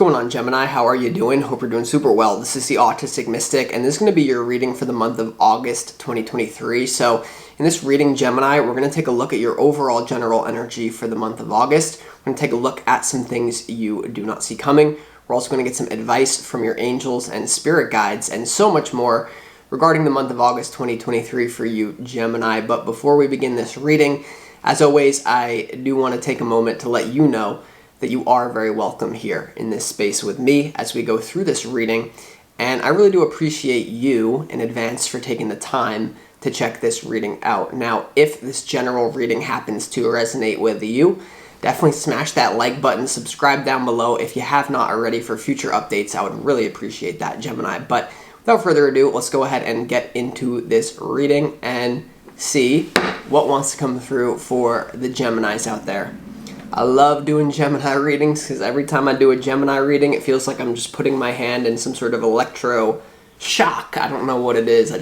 What's going on, Gemini? How are you doing? Hope you're doing super well. This is the Autistic Mystic, and this is going to be your reading for the month of August 2023. So in this reading, Gemini, we're going to take a look at your overall general energy for the month of August. We're going to take a look at some things you do not see coming. We're also going to get some advice from your angels and spirit guides and so much more regarding the month of August 2023 for you, Gemini. But before we begin this reading, as always, I do want to take a moment to let you know that you are very welcome here in this space with me as we go through this reading. And I really do appreciate you in advance for taking the time to check this reading out. Now, if this general reading happens to resonate with you, definitely smash that like button, subscribe down below if you have not already for future updates. I would really appreciate that, Gemini. But without further ado, let's go ahead and get into this reading and see what wants to come through for the Geminis out there. I love doing Gemini readings because every time I do a Gemini reading, it feels like I'm just putting my hand in some sort of electro shock. I don't know what it is.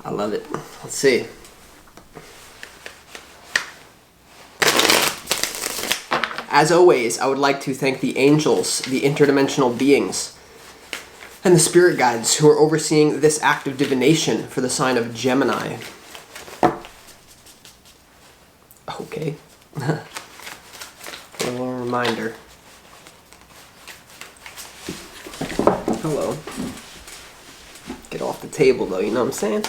I love it. Let's see. As always, I would like to thank the angels, the interdimensional beings, and the spirit guides who are overseeing this act of divination for the sign of Gemini. Okay. A little reminder. Hello. Get off the table though, you know what I'm saying?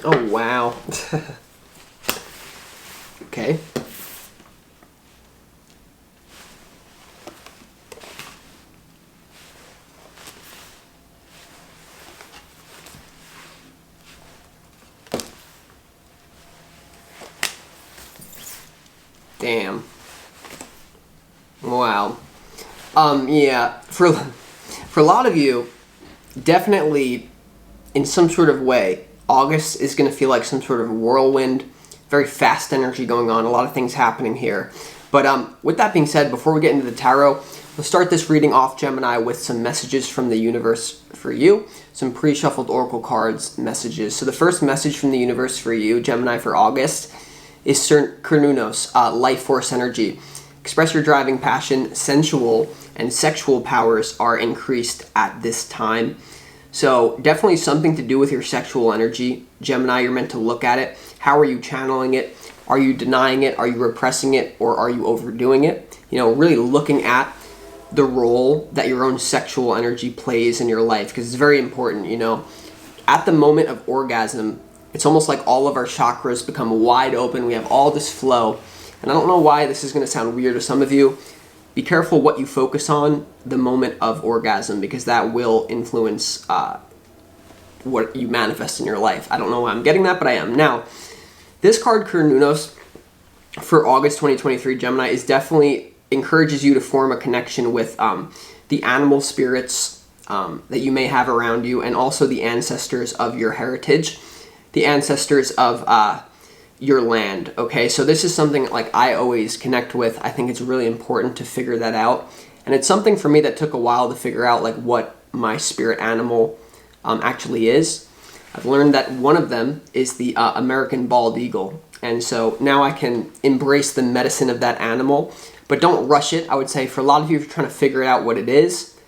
Oh, wow. Okay. Damn. Wow. Yeah, for a lot of you, definitely in some sort of way, August is going to feel like some sort of whirlwind, very fast energy going on, a lot of things happening here. But with that being said, before we get into the tarot, let's start this reading off, Gemini, with some messages from the universe for you, some pre-shuffled oracle cards messages. So the first message from the universe for you, Gemini, for August is Cernunnos, life force energy. Express your driving passion, sensual and sexual powers are increased at this time. So definitely something to do with your sexual energy. Gemini, you're meant to look at it. How are you channeling it? Are you denying it? Are you repressing it? Or are you overdoing it? You know, really looking at the role that your own sexual energy plays in your life, because it's very important, you know. At the moment of orgasm, it's almost like all of our chakras become wide open. We have all this flow. And I don't know why this is going to sound weird to some of you. Be careful what you focus on the moment of orgasm, because that will influence what you manifest in your life. I don't know why I'm getting that, but I am. Now, this card, Cernunnos, for August 2023, Gemini, is definitely encourages you to form a connection with the animal spirits that you may have around you, and also the ancestors of your heritage, the ancestors of your land. Okay, so this is something like I always connect with. I think it's really important to figure that out, and it's something for me that took a while to figure out, like what my spirit animal actually is. I've learned that one of them is the American bald eagle, and so now I can embrace the medicine of that animal, but don't rush it. I would say for a lot of you, if you're trying to figure out what it is,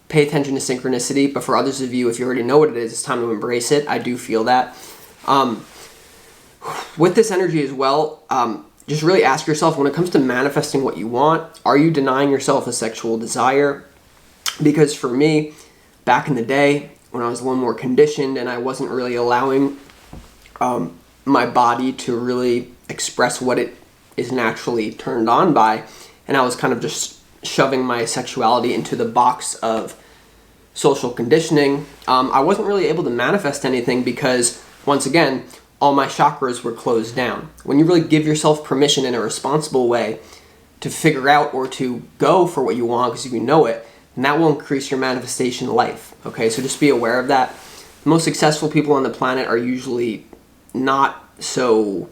pay attention to synchronicity, but for others of you, if you already know what it is, it's time to embrace it. I do feel that. With this energy as well, just really ask yourself, when it comes to manifesting what you want, are you denying yourself a sexual desire? Because for me, back in the day, when I was a little more conditioned and I wasn't really allowing my body to really express what it is naturally turned on by, and I was kind of just shoving my sexuality into the box of social conditioning. I wasn't really able to manifest anything because, once again, all my chakras were closed down. When you really give yourself permission in a responsible way to figure out or to go for what you want because you know it, then that will increase your manifestation life. Okay, so just be aware of that. The most successful people on the planet are usually not so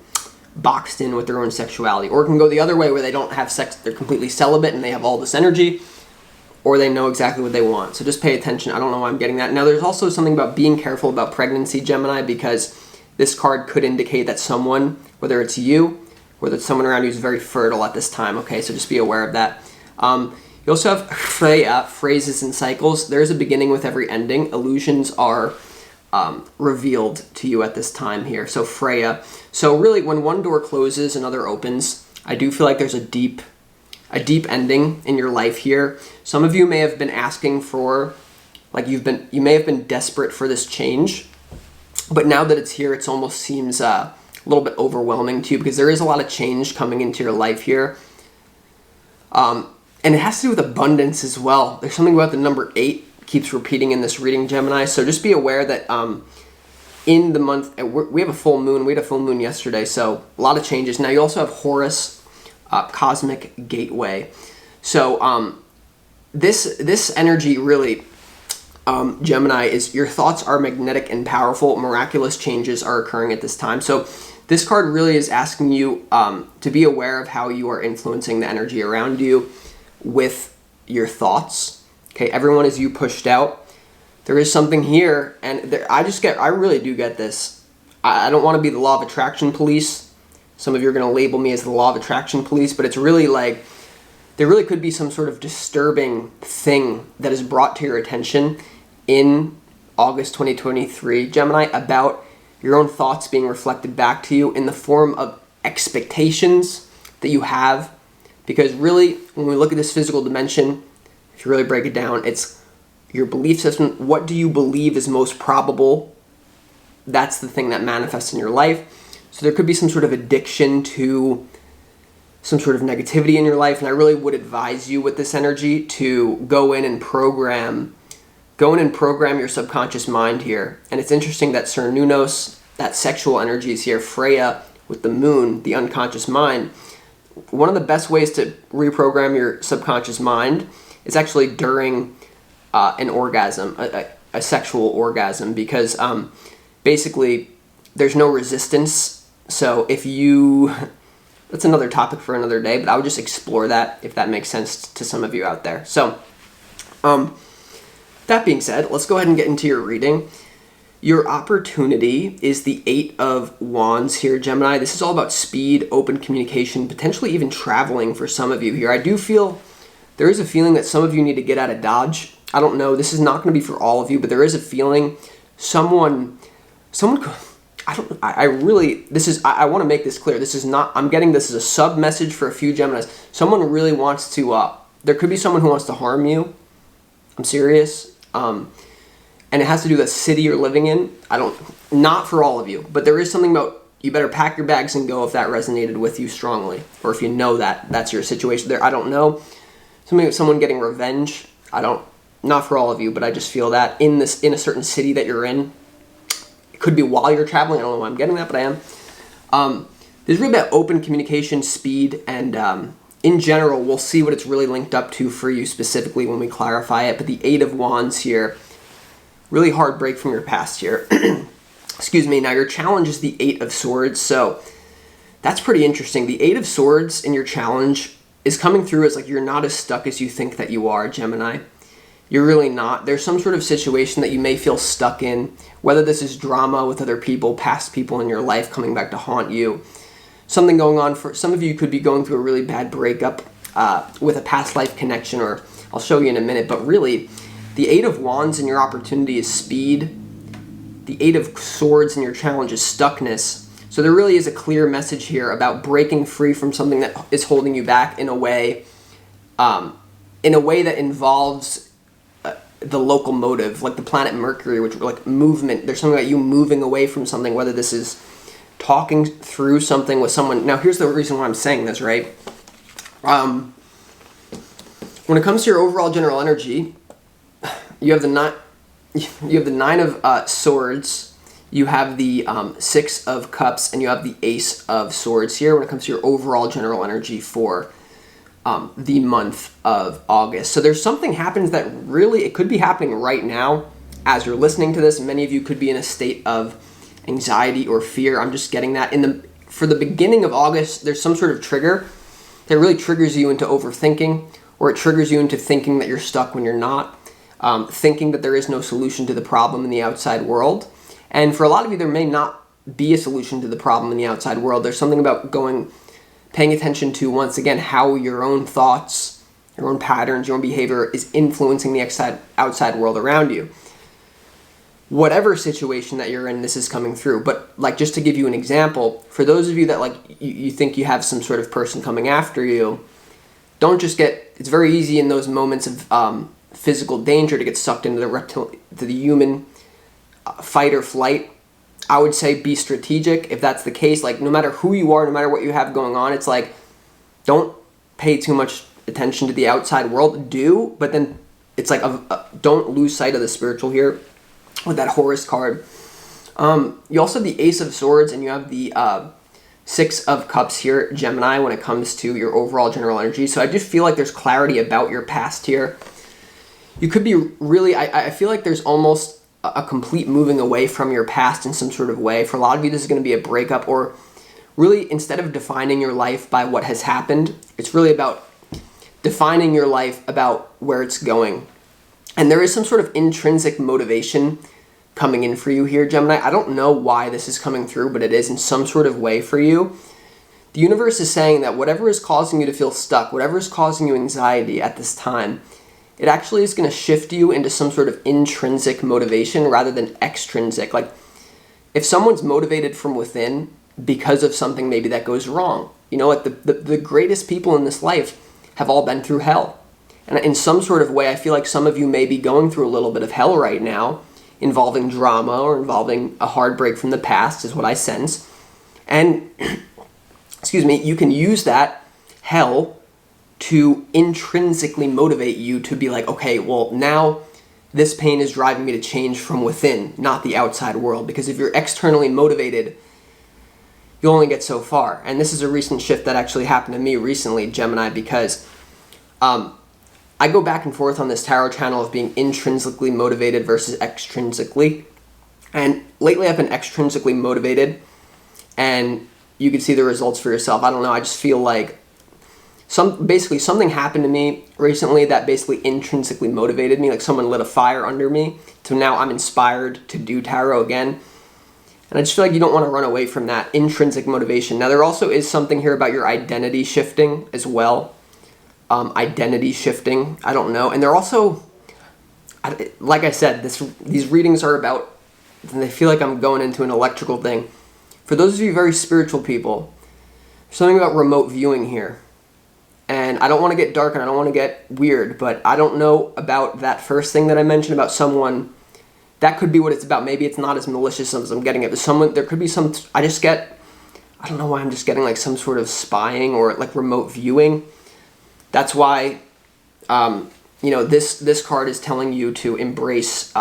boxed in with their own sexuality, or it can go the other way where they don't have sex, they're completely celibate and they have all this energy, or they know exactly what they want. So just pay attention. I don't know why I'm getting that. Now there's also something about being careful about pregnancy, Gemini, because this card could indicate that someone, whether it's you, whether it's someone around you, is very fertile at this time. Okay, so just be aware of that. You also have Freya, phrases and cycles. There's a beginning with every ending. Illusions are revealed to you at this time here. So Freya. So really, when one door closes, another opens. I do feel like there's a deep ending in your life here. Some of you may have been asking for, like you may have been desperate for this change, but now that it's here, it almost seems a little bit overwhelming to you because there is a lot of change coming into your life here. And it has to do with abundance as well. There's something about the number 8 keeps repeating in this reading, Gemini. So just be aware that in the month, we have a full moon. We had a full moon yesterday, so a lot of changes. Now you also have Horus, Cosmic Gateway. So this energy really, Gemini, is your thoughts are magnetic and powerful. Miraculous changes are occurring at this time. So this card really is asking you to be aware of how you are influencing the energy around you with your thoughts. Okay, everyone is you pushed out. There is something here, and I really do get this. I don't want to be the law of attraction police. Some of you are going to label me as the law of attraction police, but it's really like there really could be some sort of disturbing thing that is brought to your attention in August 2023, Gemini, about your own thoughts being reflected back to you in the form of expectations that you have. Because really, when we look at this physical dimension, if you really break it down, it's your belief system. What do you believe is most probable? That's the thing that manifests in your life. So there could be some sort of addiction to some sort of negativity in your life, and I really would advise you with this energy to go in and program your subconscious mind here. And it's interesting that Cernunnos, that sexual energy, is here. Freya with the moon, the unconscious mind. One of the best ways to reprogram your subconscious mind is actually during an orgasm, a sexual orgasm, because basically there's no resistance. So that's another topic for another day, but I would just explore that if that makes sense to some of you out there. So that being said, let's go ahead and get into your reading. Your opportunity is the 8 of Wands here, Gemini. This is all about speed, open communication, potentially even traveling for some of you here. I do feel there is a feeling that some of you need to get out of Dodge. I don't know. This is not going to be for all of you, but there is a feeling I want to make this clear. This is not, I'm getting this as a sub message for a few Geminis. Someone really wants to, there could be someone who wants to harm you. I'm serious. And it has to do with the city you're living in. Not for all of you, but there is something about you better pack your bags and go if that resonated with you strongly, or if you know that that's your situation there. I don't know. Something with someone getting revenge. Not for all of you, but I just feel that in a certain city that you're in. It could be while you're traveling. I don't know why I'm getting that, but I am. There's really about open communication, speed, and in general, we'll see what it's really linked up to for you specifically when we clarify it. But the 8 of Wands here, really hard break from your past here. Excuse me. Now your challenge is the 8 of Swords, so that's pretty interesting. The 8 of Swords in your challenge is coming through as like you're not as stuck as you think that you are, Gemini. You're really not. There's some sort of situation that you may feel stuck in, whether this is drama with other people, past people in your life coming back to haunt you. Something going on for some of you could be going through a really bad breakup with a past life connection, or I'll show you in a minute. But really, the 8 of Wands in your opportunity is speed. The 8 of Swords in your challenge is stuckness. So there really is a clear message here about breaking free from something that is holding you back in a way that involves the local motive, like the planet Mercury, which like movement. There's something about you moving away from something, whether this is talking through something with someone. Now, here's the reason why I'm saying this, right? When it comes to your overall general energy, you have the Nine of Swords, you have the Six of Cups, and you have the Ace of Swords here when it comes to your overall general energy for the month of August. So there's something happens that really, it could be happening right now as you're listening to this. Many of you could be in a state of anxiety or fear. I'm just getting that. For the beginning of August, there's some sort of trigger that really triggers you into overthinking, or it triggers you into thinking that you're stuck when you're not, thinking that there is no solution to the problem in the outside world. And for a lot of you, there may not be a solution to the problem in the outside world. There's something about paying attention to, once again, how your own thoughts, your own patterns, your own behavior is influencing the outside world around you. Whatever situation that you're in, this is coming through. But like, just to give you an example, for those of you that like you think you have some sort of person coming after you, don't just it's very easy in those moments of physical danger to get sucked into the human fight or flight. I would say be strategic if that's the case. Like, no matter who you are, no matter what you have going on, it's like, don't pay too much attention to the outside world. But then it's like, don't lose sight of the spiritual here with that Horus card. You also have the Ace of Swords, and you have the Six of Cups here, Gemini, when it comes to your overall general energy. So I just feel like there's clarity about your past here. You could be really, I feel like there's almost a complete moving away from your past in some sort of way. For a lot of you, this is going to be a breakup, or really, instead of defining your life by what has happened, it's really about defining your life about where it's going. And there is some sort of intrinsic motivation coming in for you here, Gemini. I don't know why this is coming through, but it is in some sort of way for you. The universe is saying that whatever is causing you to feel stuck, whatever is causing you anxiety at this time, it actually is going to shift you into some sort of intrinsic motivation rather than extrinsic. Like, if someone's motivated from within because of something maybe that goes wrong, like the greatest people in this life have all been through hell. And in some sort of way, I feel like some of you may be going through a little bit of hell right now, involving drama or involving a heartbreak from the past, is what I sense. And, excuse me, you can use that hell to intrinsically motivate you to be like, okay, well, now this pain is driving me to change from within, not the outside world. Because if you're externally motivated, you'll only get so far. And this is a recent shift that actually happened to me recently, Gemini, because I go back and forth on this tarot channel of being intrinsically motivated versus extrinsically. And lately I've been extrinsically motivated, and you can see the results for yourself. I don't know, I just feel like something happened to me recently that basically intrinsically motivated me, like someone lit a fire under me. So now I'm inspired to do tarot again. And I just feel like you don't want to run away from that intrinsic motivation. Now, there also is something here about your identity shifting as well. Identity shifting, I don't know. And they're also, like I said, these readings are about, and they feel like I'm going into an electrical thing. For those of you very spiritual people, there's something about remote viewing here. And I don't want to get dark and I don't want to get weird, but I don't know about that first thing that I mentioned about someone. That could be what it's about. Maybe it's not as malicious as I'm getting it, but there could be some, I don't know why I'm just getting like some sort of spying or like remote viewing. That's why, this card is telling you to embrace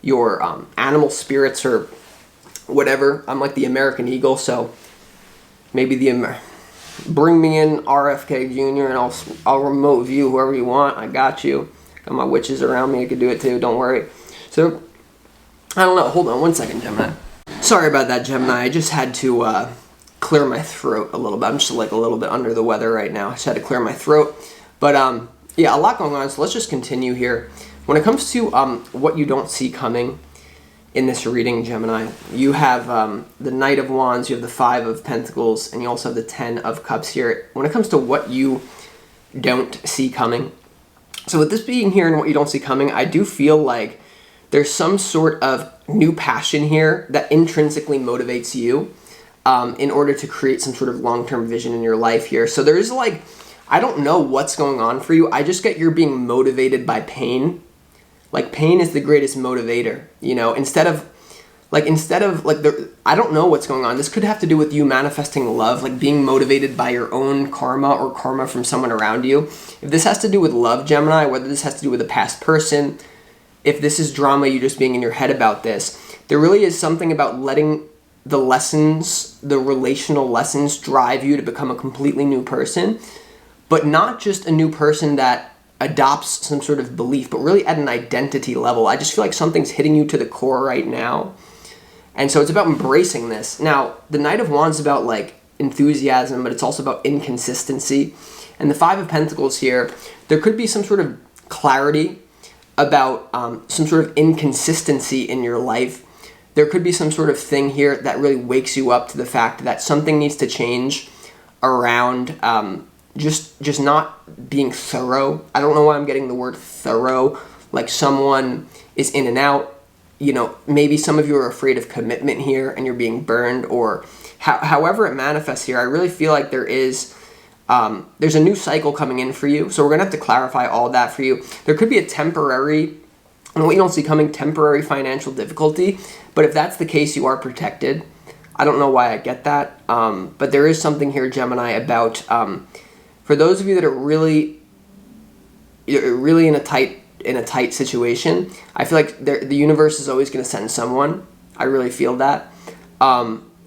your animal spirits or whatever. I'm like the American Eagle, so maybe bring me in RFK Jr. and I'll remote view whoever you want. I got you. Got my witches around me. I could do it too. Don't worry. So, I don't know. Hold on one second, Gemini. Sorry about that, Gemini. I just had to clear my throat a little bit. I'm just like a little bit under the weather right now. I just had to clear my throat. But, yeah, a lot going on. So let's just continue here. When it comes to what you don't see coming in this reading, Gemini, you have the Knight of Wands, you have the Five of Pentacles, and you also have the Ten of Cups here. When it comes to what you don't see coming, so with this being here and what you don't see coming, I do feel like there's some sort of new passion here that intrinsically motivates you in order to create some sort of long-term vision in your life here. So there's like, I don't know what's going on for you. I just get you're being motivated by pain. Like, pain is the greatest motivator, instead of I don't know what's going on. This could have to do with you manifesting love, like being motivated by your own karma or karma from someone around you. If this has to do with love, Gemini, whether this has to do with a past person, if this is drama, you just being in your head about this, there really is something about letting the lessons, the relational lessons, drive you to become a completely new person, but not just a new person that adopts some sort of belief, but really at an identity level. I just feel like something's hitting you to the core right now. And so it's about embracing this. Now, the Knight of Wands is about like enthusiasm, but it's also about inconsistency. And the Five of Pentacles here, there could be some sort of clarity about some sort of inconsistency in your life. There could be some sort of thing here that really wakes you up to the fact that something needs to change around just not being thorough. I don't know why I'm getting the word thorough, like someone is in and out. You know, maybe some of you are afraid of commitment here and you're being burned, or however it manifests here. I really feel like there's a new cycle coming in for you. So we're going to have to clarify all that for you. There could be a temporary, and what you don't see coming, temporary financial difficulty. But if that's the case, you are protected. I don't know why I get that. But there is something here, Gemini, about, for those of you that are really in a tight situation, I feel like the universe is always going to send someone. I really feel that.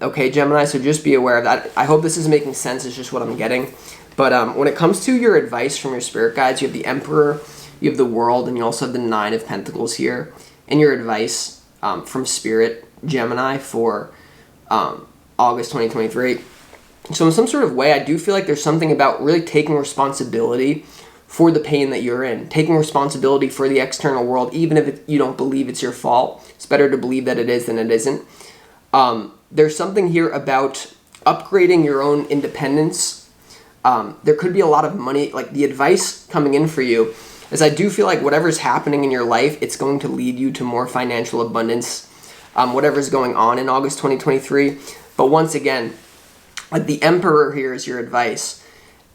Okay, Gemini, so just be aware of that. I hope this is making sense. It's just what I'm getting. But when it comes to your advice from your spirit guides, you have the Emperor, you have the World, and you also have the Nine of Pentacles here. And your advice from Spirit, Gemini, for August 2023. So in some sort of way, I do feel like there's something about really taking responsibility for the pain that you're in, taking responsibility for the external world, even if you don't believe it's your fault. It's better to believe that it is than it isn't. There's something here about upgrading your own independence. There could be a lot of money, like the advice coming in for you, is I do feel like whatever's happening in your life, it's going to lead you to more financial abundance, whatever's going on in August 2023. But once again, like the Emperor here is your advice.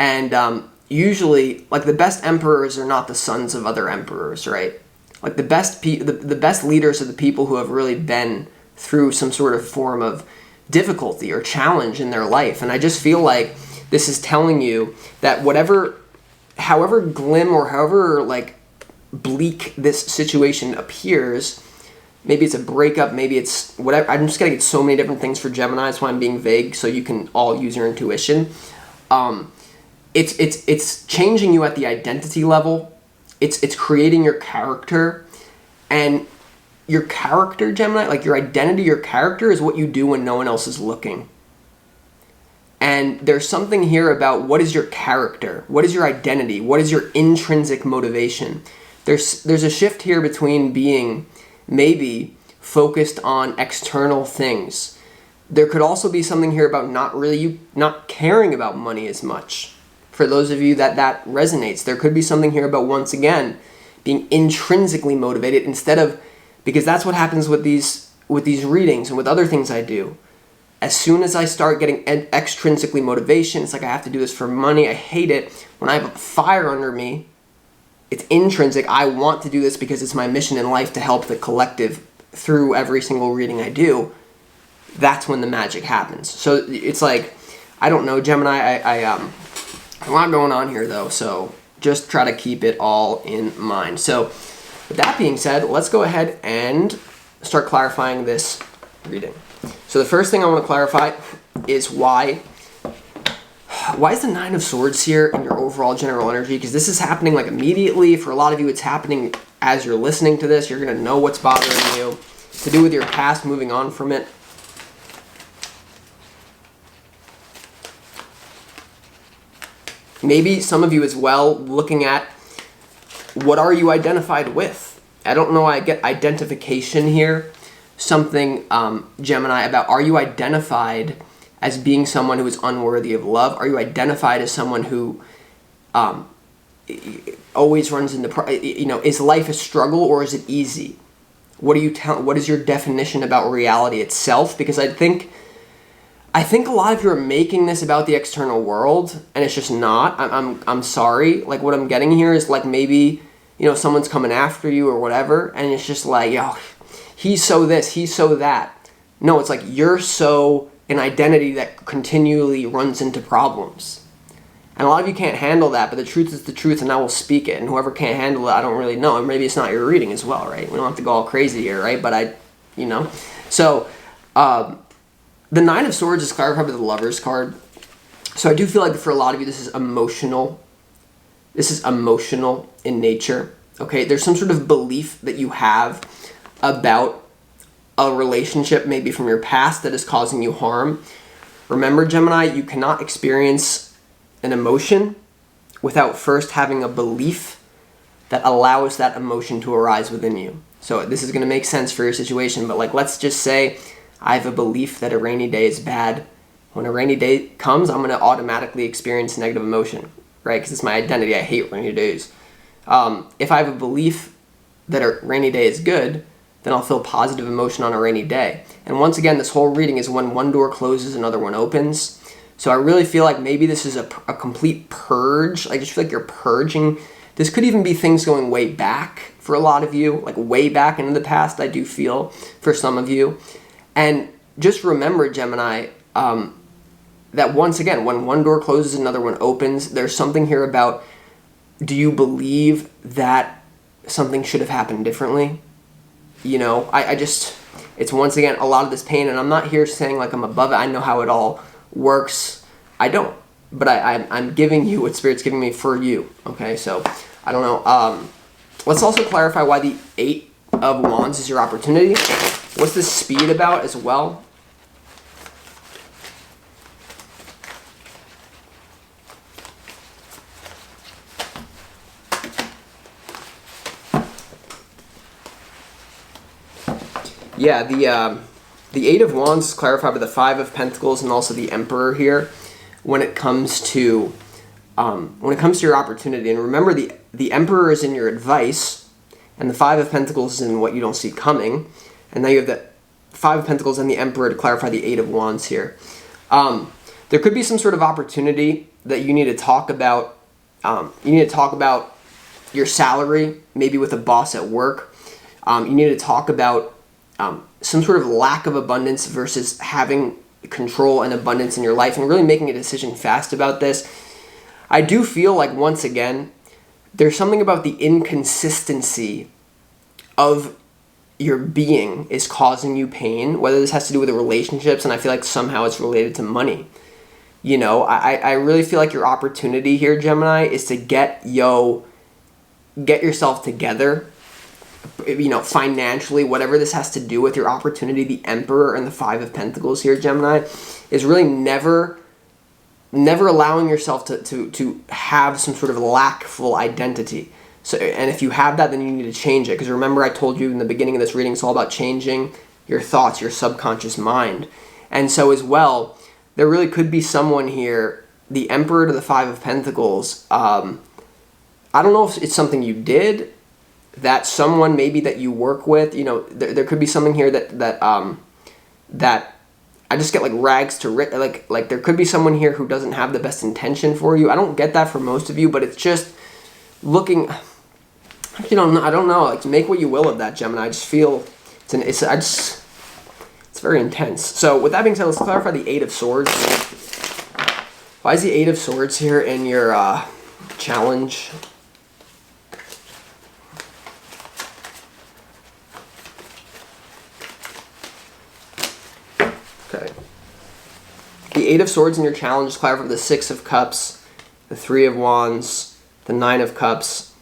And usually, like the best emperors are not the sons of other emperors, right? Like the best leaders are the people who have really been through some sort of form of difficulty or challenge in their life. And I just feel like this is telling you that however glim or however like bleak this situation appears, maybe it's a breakup, maybe it's whatever. I'm just getting so many different things for Gemini. That's why I'm being vague, so you can all use your intuition. It's changing you at the identity level. It's creating your character, and your character, Gemini, like your identity, your character is what you do when no one else is looking. And there's something here about what is your character, what is your identity, what is your intrinsic motivation. There's a shift here between being maybe focused on external things. There could also be something here about not caring about money as much. For those of you that resonates, there could be something here about, once again, being intrinsically motivated instead of, because that's what happens with these readings and with other things I do. As soon as I start getting extrinsically motivation, it's like I have to do this for money. I hate it. When I have a fire under me, it's intrinsic. I want to do this because it's my mission in life to help the collective through every single reading I do. That's when the magic happens. So it's like, I don't know, Gemini, a lot going on here though, so just try to keep it all in mind. So with that being said, let's go ahead and start clarifying this reading. So the first thing I want to clarify is why is the Nine of Swords here in your overall general energy? Because this is happening like immediately. For a lot of you, it's happening as you're listening to this. You're going to know what's bothering you. To do with your past, moving on from it. Maybe some of you as well looking at what are you identified with? I don't know why I get identification here. Something, Gemini, about are you identified as being someone who is unworthy of love? Are you identified as someone who always runs into, is life a struggle or is it easy? What is your definition about reality itself? Because I think a lot of you are making this about the external world, and it's just not. I'm sorry. Like, what I'm getting here is like maybe, someone's coming after you or whatever, and it's just like, he's so this, he's so that. No, it's like you're so an identity that continually runs into problems. And a lot of you can't handle that, but the truth is the truth, and I will speak it. And whoever can't handle it, I don't really know. And maybe it's not your reading as well, right? We don't have to go all crazy here, right? But So, the Nine of Swords is clarified by the Lover's card. So I do feel like for a lot of you, this is emotional. This is emotional in nature, okay? There's some sort of belief that you have about a relationship, maybe from your past, that is causing you harm. Remember, Gemini, you cannot experience an emotion without first having a belief that allows that emotion to arise within you. So this is going to make sense for your situation, but let's just say I have a belief that a rainy day is bad. When a rainy day comes, I'm going to automatically experience negative emotion, right? Because it's my identity. I hate rainy days. If I have a belief that a rainy day is good, then I'll feel positive emotion on a rainy day. And once again, this whole reading is when one door closes, another one opens. So I really feel like maybe this is a complete purge. I just feel like you're purging. This could even be things going way back for a lot of you, like way back into the past, I do feel, for some of you. And just remember, Gemini, that once again, when one door closes, another one opens. There's something here about, do you believe that something should have happened differently? It's once again a lot of this pain, and I'm not here saying like I'm above it. I know how it all works. I don't, but I'm giving you what Spirit's giving me for you. Okay, so I don't know. Let's also clarify why the Eight of Wands is your opportunity. What's the speed about as well? Yeah, the Eight of Wands is clarified by the Five of Pentacles and also the Emperor here when it comes to your opportunity. And remember, the Emperor is in your advice, and the Five of Pentacles is in what you don't see coming. And now you have the Five of Pentacles and the Emperor to clarify the Eight of Wands here. There could be some sort of opportunity that you need to talk about. You need to talk about your salary, maybe with a boss at work. You need to talk about some sort of lack of abundance versus having control and abundance in your life, and really making a decision fast about this. I do feel like, once again, there's something about the inconsistency of your being is causing you pain, whether this has to do with the relationships, and I feel like somehow it's related to money. I really feel like your opportunity here, Gemini, is to get yourself together, financially, whatever this has to do with your opportunity. The Emperor and the Five of Pentacles here, Gemini, is really never allowing yourself to have some sort of lackful identity. So, and if you have that, then you need to change it. Because remember, I told you in the beginning of this reading, it's all about changing your thoughts, your subconscious mind. And so as well, there really could be someone here, the Emperor to the Five of Pentacles. I don't know if it's something you did, that someone maybe that you work with, there could be something here that I just get like rags to like there could be someone here who doesn't have the best intention for you. I don't get that for most of you, but it's just looking. I don't know. Like, make what you will of that, Gemini. I just feel it's very intense. So with that being said, let's clarify the Eight of Swords. Why is the Eight of Swords here in your challenge? Okay. The Eight of Swords in your challenge is clarified with the Six of Cups, the Three of Wands, the Nine of Cups,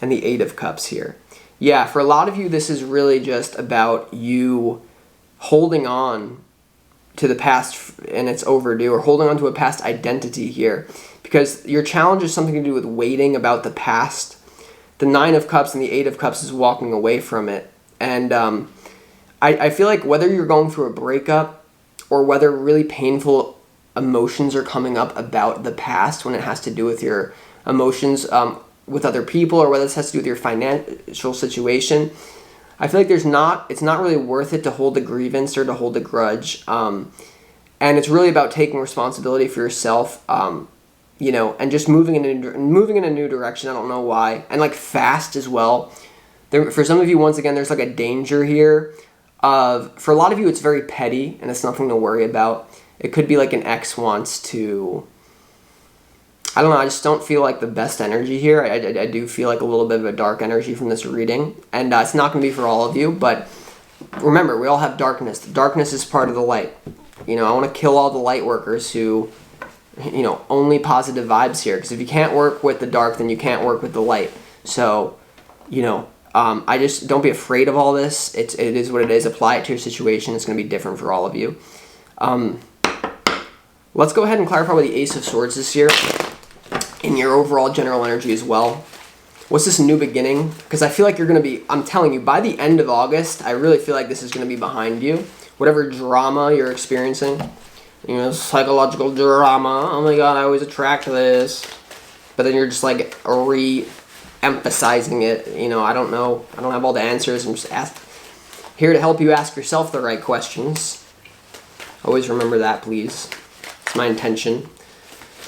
and the Eight of Cups here. Yeah, for a lot of you, this is really just about you holding on to the past and it's overdue, or holding on to a past identity here, because your challenge is something to do with waiting about the past. The Nine of Cups and the Eight of Cups is walking away from it. And I feel like whether you're going through a breakup or whether really painful emotions are coming up about the past when it has to do with your emotions with other people, or whether this has to do with your financial situation, I feel like it's not really worth it to hold a grievance or to hold a grudge. And it's really about taking responsibility for yourself, and just moving in a new direction. I don't know why. And like fast as well. For some of you, once again, there's like a danger here for a lot of you, it's very petty and it's nothing to worry about. It could be like an ex wants to, I don't know, I just don't feel like the best energy here. I do feel like a little bit of a dark energy from this reading, and it's not going to be for all of you, but remember, we all have darkness. The darkness is part of the light. I want to kill all the light workers who, only positive vibes here, because if you can't work with the dark, then you can't work with the light. So, I just, don't be afraid of all this. It is what it is. Apply it to your situation. It's going to be different for all of you. Let's go ahead and clarify what the Ace of Swords is here in your overall general energy as well. What's this new beginning? Because I feel like you're going to be, I'm telling you, by the end of August, I really feel like this is going to be behind you. Whatever drama you're experiencing, psychological drama, oh my god, I always attract this. But then you're just like re-emphasizing it. I don't know. I don't have all the answers. I'm just here to help you ask yourself the right questions. Always remember that, please. It's my intention.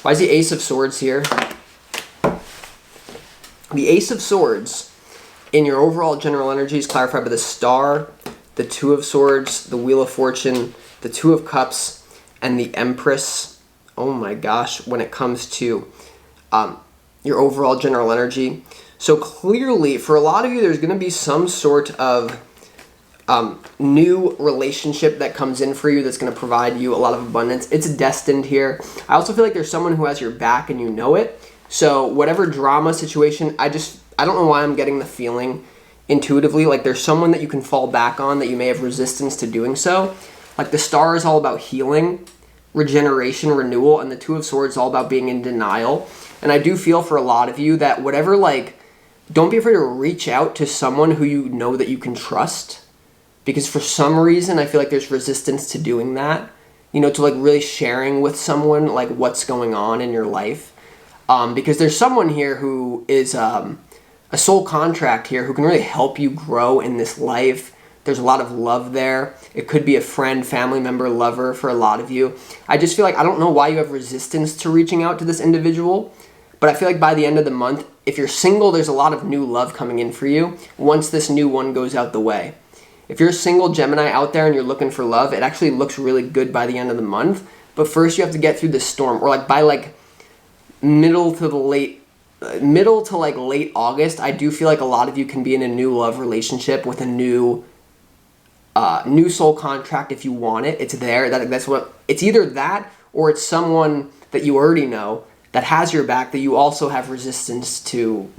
Why is the Ace of Swords here? The Ace of Swords in your overall general energy is clarified by the Star, the Two of Swords, the Wheel of Fortune, the Two of Cups, and the Empress. Oh my gosh, when it comes to your overall general energy. So clearly, for a lot of you, there's going to be some sort of new relationship that comes in for you that's going to provide you a lot of abundance. It's destined here. I also feel like there's someone who has your back and you know it. So whatever drama situation, I don't know why I'm getting the feeling intuitively like there's someone that you can fall back on that you may have resistance to doing so. Like the Star is all about healing, regeneration, renewal, and the Two of Swords is all about being in denial. And I do feel for a lot of you that whatever, don't be afraid to reach out to someone who you know that you can trust. Because for some reason, I feel like there's resistance to doing that. To really sharing with someone what's going on in your life. Because there's someone here who is a soul contract here who can really help you grow in this life. There's a lot of love there. It could be a friend, family member, lover for a lot of you. I just feel like I don't know why you have resistance to reaching out to this individual, but I feel like by the end of the month, if you're single, there's a lot of new love coming in for you once this new one goes out the way. If you're a single Gemini out there and you're looking for love, it actually looks really good by the end of the month. But first you have to get through this storm, or by middle to late August, I do feel like a lot of you can be in a new love relationship with a new soul contract if you want it. It's there. It's either that or it's someone that you already know that has your back that you also have resistance to.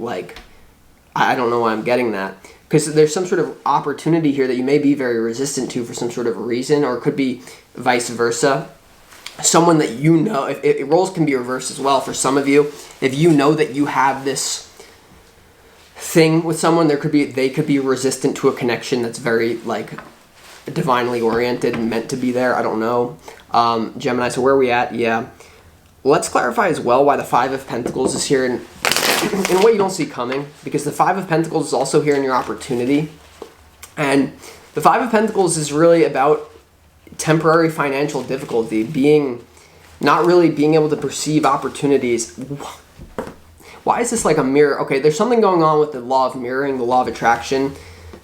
I don't know why I'm getting that. Because there's some sort of opportunity here that you may be very resistant to for some sort of reason, or it could be vice versa. Someone that you know, if roles can be reversed as well for some of you. If you know that you have this thing with someone, they could be resistant to a connection that's very divinely oriented and meant to be there. I don't know. Gemini, so where are we at? Yeah. Let's clarify as well why the Five of Pentacles is here in what you don't see coming, because the Five of Pentacles is also here in your opportunity. And the Five of Pentacles is really about temporary financial difficulty, not really being able to perceive opportunities. Why is this like a mirror? Okay, there's something going on with the law of mirroring, the law of attraction,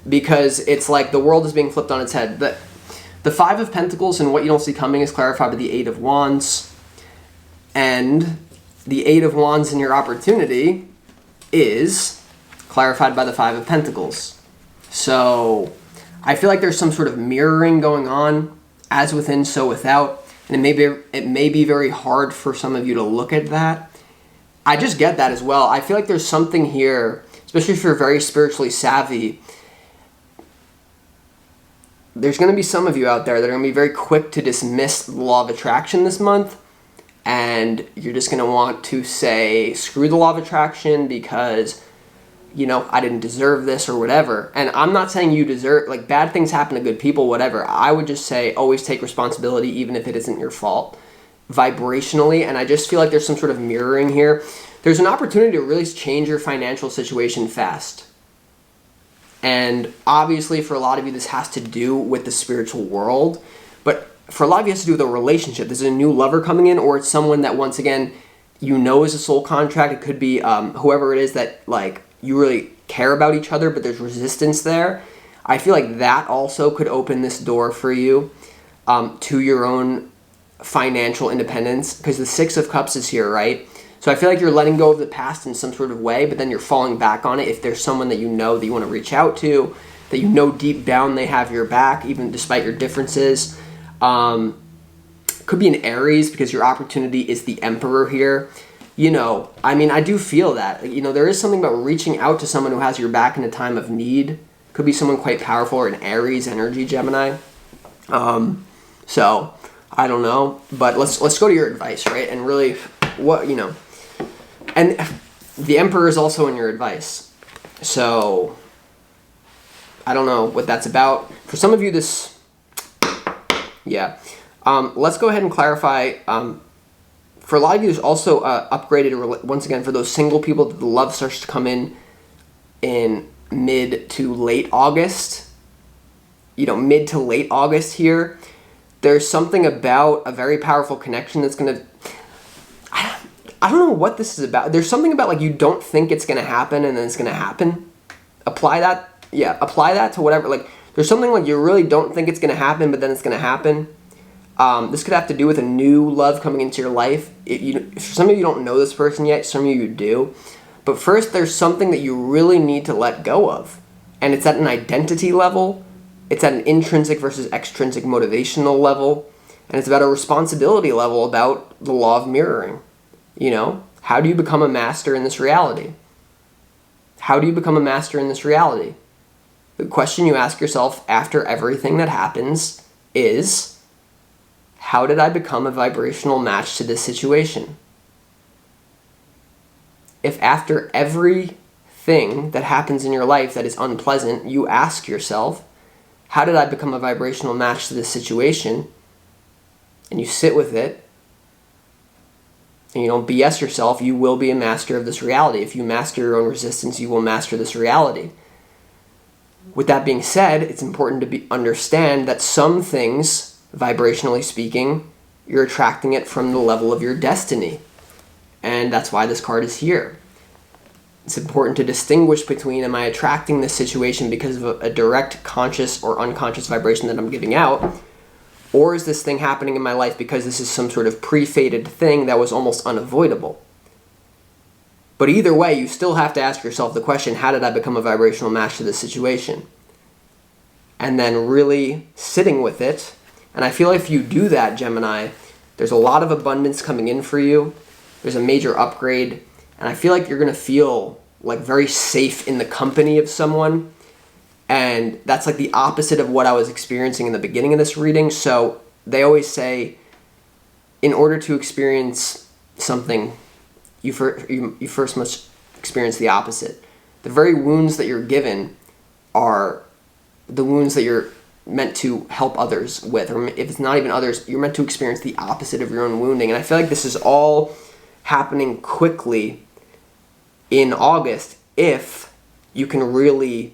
because it's like the world is being flipped on its head. The Five of Pentacles and what you don't see coming is clarified by the Eight of Wands. And the Eight of Wands in your opportunity is clarified by the Five of Pentacles. So I feel like there's some sort of mirroring going on, as within, so without. And it may be very hard for some of you to look at that. I just get that as well. I feel like there's something here, especially if you're very spiritually savvy. There's going to be some of you out there that are going to be very quick to dismiss the law of attraction this month. And you're just going to want to say, screw the law of attraction because, I didn't deserve this or whatever. And I'm not saying you deserve, bad things happen to good people, whatever. I would just say, always take responsibility even if it isn't your fault, vibrationally. And I just feel like there's some sort of mirroring here. There's an opportunity to really change your financial situation fast. And obviously for a lot of you, this has to do with the spiritual world. But for a lot of you, it has to do with a relationship. There's a new lover coming in, or it's someone that, once again, is a soul contract. It could be whoever it is that, you really care about each other, but there's resistance there. I feel like that also could open this door for you to your own financial independence, because the Six of Cups is here, right? So I feel like you're letting go of the past in some sort of way, but then you're falling back on it if there's someone that you know that you want to reach out to, that you know deep down they have your back, even despite your differences. Could be an Aries because your opportunity is the Emperor here. I do feel that. There is something about reaching out to someone who has your back in a time of need. Could be someone quite powerful or an Aries energy, Gemini. So, I don't know. But let's go to your advice, right? And really, and the Emperor is also in your advice. So, I don't know what that's about. For some of you, let's go ahead and clarify. For a lot of you, there's also upgraded, once again, for those single people, the love starts to come in mid to late August. Mid to late August here. There's something about a very powerful connection that's going to... I don't know what this is about. There's something about, you don't think it's going to happen, and then it's going to happen. Apply that to whatever. There's something you really don't think it's going to happen, but then it's going to happen. This could have to do with a new love coming into your life. Some of you don't know this person yet, some of you do. But first, there's something that you really need to let go of. And it's at an identity level. It's at an intrinsic versus extrinsic motivational level. And it's about a responsibility level about the law of mirroring. How do you become a master in this reality? How do you become a master in this reality? The question you ask yourself after everything that happens is, how did I become a vibrational match to this situation? If after everything that happens in your life that is unpleasant, you ask yourself, how did I become a vibrational match to this situation? And you sit with it, and you don't BS yourself, you will be a master of this reality. If you master your own resistance, you will master this reality. With that being said, it's important to understand that some things, vibrationally speaking, you're attracting it from the level of your destiny. And that's why this card is here. It's important to distinguish between, am I attracting this situation because of a direct conscious or unconscious vibration that I'm giving out, or is this thing happening in my life because this is some sort of pre-fated thing that was almost unavoidable? But either way, you still have to ask yourself the question, how did I become a vibrational match to this situation? And then really sitting with it. And I feel if you do that, Gemini, there's a lot of abundance coming in for you. There's a major upgrade. And I feel like you're going to feel very safe in the company of someone. And that's the opposite of what I was experiencing in the beginning of this reading. So they always say, in order to experience something, you first must experience the opposite. The very wounds that you're given are the wounds that you're meant to help others with. Or if it's not even others, you're meant to experience the opposite of your own wounding. And I feel like this is all happening quickly in August if you can really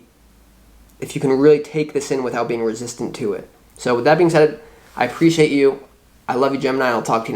take this in without being resistant to it. So with that being said, I appreciate you. I love you, Gemini. I'll talk to you next.